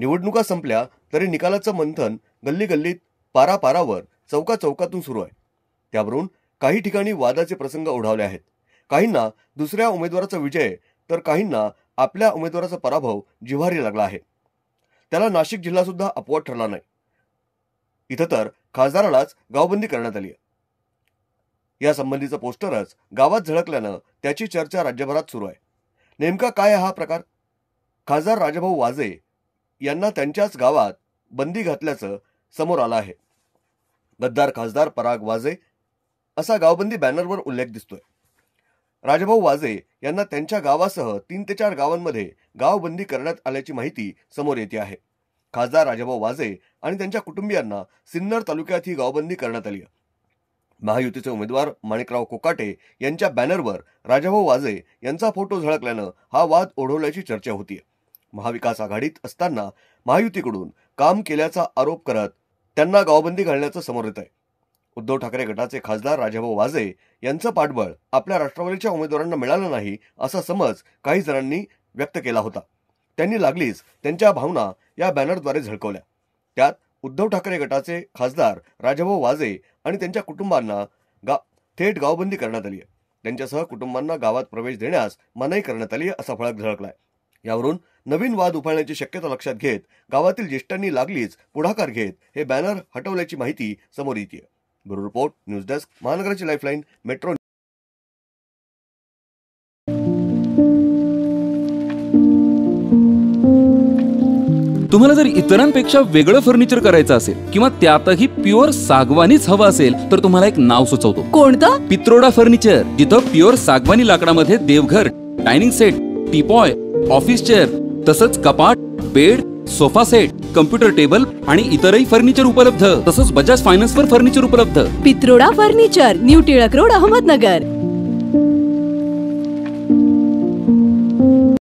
निवडणुका संपल्या तरी निकालाचं मंथन गल्ली गल्लीत, पारापारावर, चौका चौकातून सुरू आहे. त्यावरून काही ठिकाणी वादाचे प्रसंग ओढावले आहेत. काहींना दुसऱ्या उमेदवाराचा विजय तर काहींना आपल्या उमेदवाराचा पराभव जिव्हारी लागला आहे. त्याला नाशिक जिल्हा सुद्धा अपवाद ठरला नाही. इथं तर खासदारालाच गावबंदी करण्यात आली आहे. या संबंधीचं पोस्टरच गावात झळकल्यानं त्याची चर्चा राज्यभरात सुरू आहे. नेमका काय हा प्रकार? खासदार राजाभाऊ वाजे यांना त्यांच्याच गावात बंदी घातल्याचं समोर आलं आहे. गद्दार खासदार पराग वाजे असा गावबंदी बॅनरवर उल्लेख दिसतोय. राजाभाऊ वाजे यांना त्यांच्या गावासह 3 ते 4 गावांमध्ये गावबंदी करण्यात आल्याची माहिती समोर येते आहे. खासदार राजाभाऊ वाजे आणि त्यांच्या कुटुंबियांना सिन्नर तालुक्यात ही गावबंदी करण्यात आली आहे. महायुतीचे उमेदवार माणिकराव कोकाटे यांच्या बॅनरवर राजाभाऊ वाजे यांचा फोटो झळकल्यानं हा वाद ओढवल्याची चर्चा होतीये. महाविकास आघाडीत असताना महायुतीकडून काम केल्याचा आरोप करत त्यांना गावबंदी घालण्याचं समोर येत आहे. उद्धव ठाकरे गटाचे खासदार राजाभाऊ वाजे यांचं पाठबळ आपल्या राष्ट्रवादीच्या उमेदवारांना मिळालं नाही असा समज काही जणांनी व्यक्त केला होता. त्यांनी लागलीच त्यांच्या भावना या बॅनरद्वारे झळकवल्या. त्यात उद्धव ठाकरे गटाचे खासदार राजाभाऊ वाजे आणि त्यांच्या कुटुंबांना थेट गावबंदी करण्यात आली आहे. त्यांच्यासह कुटुंबांना गावात प्रवेश देण्यास मनाई करण्यात आली असा फलक झळकलाय. यावरून नवीन वाद उफाळण्याची शक्यता लक्षात घेत गावातील ज्येष्ठांनी लागलीच पुढाकार घेत हे बॅनर हटवल्याची माहिती समोर येते. ब्युरो रिपोर्ट, न्यूज डेस्क, महानगराची लाईफलाईन, मेट्रो. तुम्हाला जर इतरांपेक्षा वेगळं फर्निचर करायचं असेल किंवा त्यातही प्युअर सागवानीच हवं असेल तर तुम्हाला एक नाव सुचवतो. कोणतं? पित्रोडा फर्निचर, जिथं प्युअर सागवानी लाकडामध्ये देवघर, dining set, teapoy, office chair, तसंच कपाट, bed, sofa set, computer table आणि इतरही फर्निचर उपलब्ध. तसंच बजाज फायनान्सवर फर्निचर उपलब्ध. Pitroda furniture, new Tilak road, Ahmednagar.